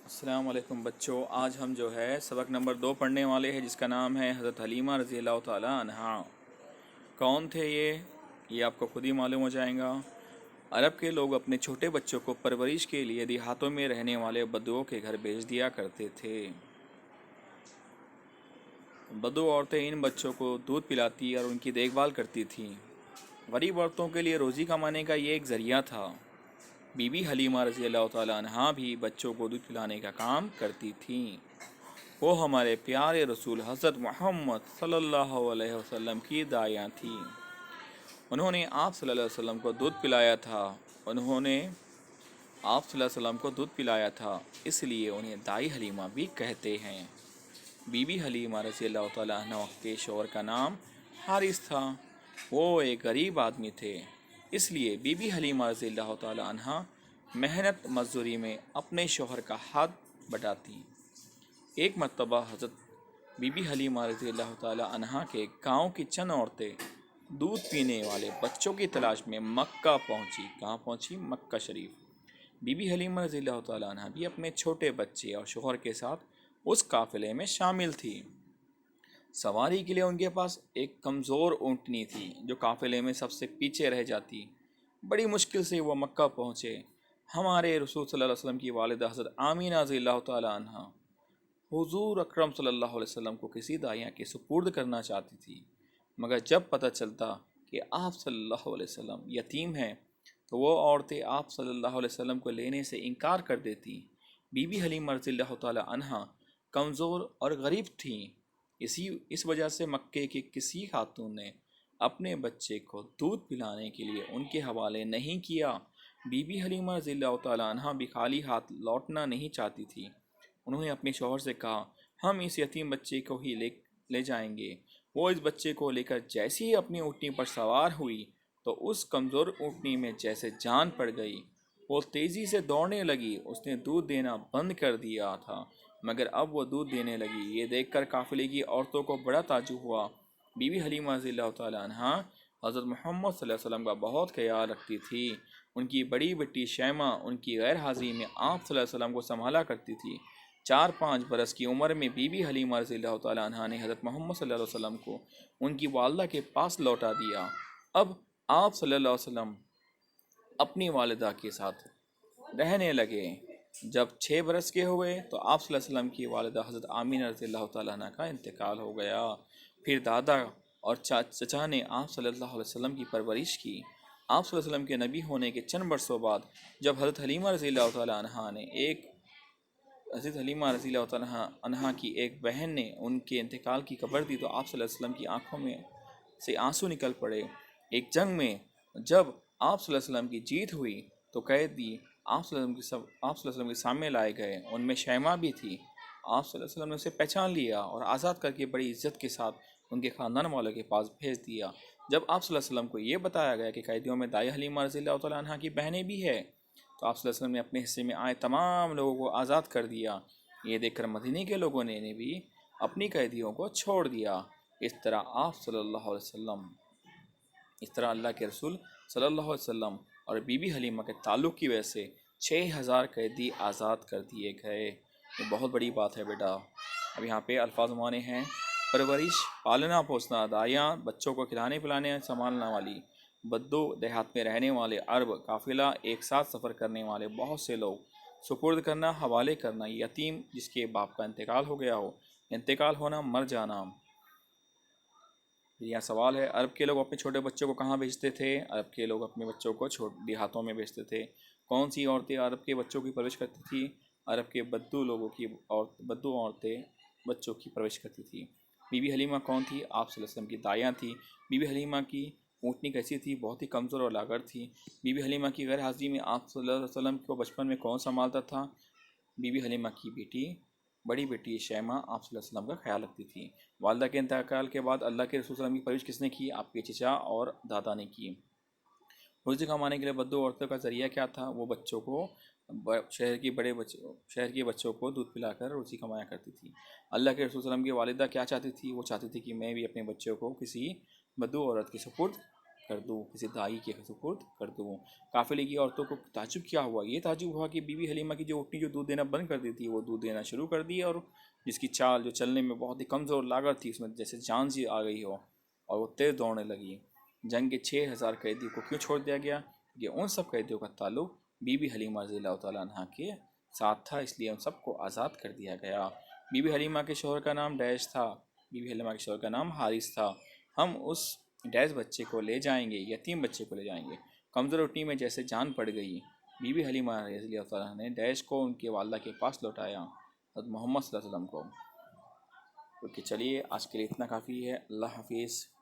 السلام علیکم بچوں، آج ہم جو ہے سبق نمبر 2 پڑھنے والے ہیں، جس کا نام ہے حضرت حلیمہ رضی اللہ تعالیٰ عنہا۔ کون تھے یہ آپ کو خود ہی معلوم ہو جائے گا۔ عرب کے لوگ اپنے چھوٹے بچوں کو پرورش کے لیے دیہاتوں میں رہنے والے بدوؤں کے گھر بھیج دیا کرتے تھے۔ بدو عورتیں ان بچوں کو دودھ پلاتی اور ان کی دیکھ بھال کرتی تھیں۔ غریب عورتوں کے لیے روزی کمانے کا یہ ایک ذریعہ تھا۔ بی بی حلیمہ رضی اللہ تعالیٰ عنہا بھی بچوں کو دودھ پلانے کا کام کرتی تھیں۔ وہ ہمارے پیارے رسول حضرت محمد صلی اللہ علیہ وسلم کی دائیاں تھیں۔ انہوں نے آپ صلی اللہ علیہ وسلم کو دودھ پلایا تھا، اس لیے انہیں دائی حلیمہ بھی کہتے ہیں۔ بی بی حلیمہ رضی اللہ تعالیٰ عنہ کے شوہر کا نام حارث تھا۔ وہ ایک غریب آدمی تھے، اس لیے بی بی حلیمہ رضی اللہ تعالیٰ عنہ محنت مزدوری میں اپنے شوہر کا ہاتھ بٹاتی۔ ایک مرتبہ حضرت بی بی حلیمہ رضی اللہ تعالیٰ عنہ کے گاؤں کی چند عورتیں دودھ پینے والے بچوں کی تلاش میں مکہ پہنچی۔ کہاں پہنچی؟ مکہ شریف۔ بی بی حلیمہ رضی اللہ تعالیٰ عنہ بھی اپنے چھوٹے بچے اور شوہر کے ساتھ اس قافلے میں شامل تھی۔ سواری کے لیے ان کے پاس ایک کمزور اونٹنی تھی جو قافلے میں سب سے پیچھے رہ جاتی۔ بڑی مشکل سے وہ مکہ پہنچے۔ ہمارے رسول صلی اللہ علیہ وسلم کی والدہ حضرت آمینہ رضی اللہ تعالیٰ عنہ حضور اکرم صلی اللہ علیہ وسلم کو کسی دائیاں کے سپرد کرنا چاہتی تھی، مگر جب پتہ چلتا کہ آپ صلی اللہ علیہ وسلم یتیم ہیں تو وہ عورتیں آپ صلی اللہ علیہ وسلم کو لینے سے انکار کر دیتی۔ بی بی حلیمہ رضی اللہ تعالیٰ عنہ کمزور اور غریب تھیں، اس وجہ سے مکے کی کسی خاتون نے اپنے بچے کو دودھ پلانے کے لیے ان کے حوالے نہیں کیا۔ بی بی حلیمہ رضی اللہ تعالیٰ عنہ بھی خالی ہاتھ لوٹنا نہیں چاہتی تھی۔ انہوں نے اپنے شوہر سے کہا، ہم اس یتیم بچے کو ہی لے جائیں گے۔ وہ اس بچے کو لے کر جیسے ہی اپنی اونٹنی پر سوار ہوئی تو اس کمزور اونٹنی میں جیسے جان پڑ گئی۔ وہ تیزی سے دوڑنے لگی۔ اس نے دودھ دینا بند کر دیا تھا، مگر اب وہ دودھ دینے لگی۔ یہ دیکھ کر قافلے کی عورتوں کو بڑا تعجب ہوا۔ بی بی حلیمہ رضی اللہ تعالیٰ عنہ حضرت محمد صلی اللہ علیہ وسلم کا بہت خیال رکھتی تھی۔ ان کی بڑی بیٹی شیمہ ان کی غیر حاضری میں آپ صلی اللہ علیہ وسلم کو سنبھالا کرتی تھی۔ 4-5 برس کی عمر میں بی بی حلیمہ رضی اللہ تعالیٰ عنہ نے حضرت محمد صلی اللہ علیہ وسلم کو ان کی والدہ کے پاس لوٹا دیا۔ اب آپ صلی اللہ علیہ وسلم اپنی والدہ کے ساتھ رہنے لگے۔ جب 6 برس کے ہوئے تو آپ صلی اللہ علیہ وسلم کی والدہ حضرت آمینہ رضی اللہ تعالیٰ عنہ کا انتقال ہو گیا۔ پھر دادا اور چچا نے آپ صلی اللہ علیہ وسلم کی پرورش کی۔ آپ صلی اللہ علیہ وسلم کے نبی ہونے کے چند برسوں بعد جب حضرت حلیمہ رضی اللہ تعالیٰ عنہ کی ایک بہن نے ان کے انتقال کی خبر دی تو آپ صلی اللہ علیہ وسلم کی آنکھوں میں سے آنسو نکل پڑے۔ ایک جنگ میں جب آپ صلی اللہ علیہ وسلم کی جیت ہوئی تو قیدی آپ صلی اللہ علیہ وسلم کے سامنے لائے گئے۔ ان میں شیمہ بھی تھی۔ آپ صلی اللہ علیہ وسلم نے اسے پہچان لیا اور آزاد کر کے بڑی عزت کے ساتھ ان کے خاندان والوں کے پاس بھیج دیا۔ جب آپ صلی اللہ علیہ وسلم کو یہ بتایا گیا کہ قیدیوں میں دائی حلیمہ رضی اللہ تعالیٰ عنہ کی بہنیں بھی ہے تو آپ صلی اللہ علیہ وسلم نے اپنے حصے میں آئے تمام لوگوں کو آزاد کر دیا۔ یہ دیکھ کر مدینے کے لوگوں نے بھی اپنی قیدیوں کو چھوڑ دیا۔ اس طرح اللہ کے رسول صلی اللہ علیہ وسلم اور بی بی حلیمہ کے تعلق کی وجہ سے 6000 قیدی آزاد کر دیے گئے۔ یہ بہت بڑی بات ہے بیٹا۔ اب یہاں پہ الفاظ معنی ہیں: پرورش، پالنا پوسنا، دائیاں، بچوں کو کھلانے پلانے سنبھالنا والی، بدو، دیہات میں رہنے والے عرب، قافلہ، ایک ساتھ سفر کرنے والے بہت سے لوگ، سپرد کرنا، حوالے کرنا، یتیم جس کے باپ کا انتقال ہو گیا ہو، انتقال ہونا، مر جانا۔ یہاں سوال ہے، عرب کے لوگ اپنے چھوٹے بچوں کو کہاں بھیجتے تھے؟ عرب کے لوگ اپنے بچوں کو دیہاتوں میں بھیجتے تھے۔ کون سی عورتیں عرب کے بچوں کی پرورش کرتی تھی؟ عرب کے بدو عورتیں بچوں کی پرورش کرتی تھی۔ بی بی حلیمہ کون تھی؟ آپ صلی اللہ علیہ وسلم کی دائیاں تھی۔ بی بی حلیمہ کی اونٹنی کیسی تھی؟ بہت ہی کمزور اور لاغر تھی۔ بی بی حلیمہ کی غیر حاضری میں آپ صلی اللہ علیہ وسلم کو بچپن میں کون سنبھالتا تھا؟ بی بی حلیمہ کی بڑی بیٹی شیمہ آپ صلی اللہ علیہ وسلم کا خیال رکھتی تھی۔ والدہ کے انتقال کے بعد اللہ کے رسول صلی اللہ علیہ وسلم کی پرورش کس نے کی؟ آپ کے چچا اور دادا نے کی۔ روزی کمانے کے لیے بدو عورتوں کا ذریعہ کیا تھا؟ وہ بچوں کو شہر کے بچوں کو دودھ پلا کر روزی کمایا کرتی تھی۔ اللہ کے رسول صلی اللہ علیہ وسلم کی والدہ کیا چاہتی تھی؟ وہ چاہتی تھی کہ میں بھی اپنے بچوں کو کسی بدو عورت کے سپرد کر دوں، کسی دائی کے سپرد کر دوں۔ قافلے کی عورتوں کو تعجب کیا ہوا، یہ تعجب ہوا کہ بی بی حلیمہ کی جو اونٹنی جو دودھ دینا بند کر دیتی وہ دودھ دینا شروع کر دی، اور جس کی چال جو چلنے میں بہت ہی کمزور لاغر تھی، اس میں جیسے جان سی آ گئی ہو، اور وہ تیز دوڑنے لگی۔ جنگ کے 6000 قیدیوں کو کیوں چھوڑ دیا گیا؟ کہ ان سب قیدیوں کا تعلق بی بی حلیمہ رضی اللہ تعالیٰ عنہ کے ساتھ تھا، اس لیے ان سب کو آزاد کر دیا گیا۔ بی بی حلیمہ کے شوہر کا نام ڈیش تھا، بی بی حلیمہ کے شوہر کا نام حارث تھا۔ ہم اس ڈیش بچے کو لے جائیں گے، یتیم بچے کو لے جائیں گے۔ کمزور اٹھنی میں جیسے جان پڑ گئی، بی بی حلیمہ رضی اللہ تعالیٰ نے ڈیش کو ان کے والدہ کے پاس لوٹایا، حضرت محمد صلی اللہ علیہ وسلم کو۔ اوکے چلیے، آج کے لیے اتنا کافی ہے۔ اللہ حافظ۔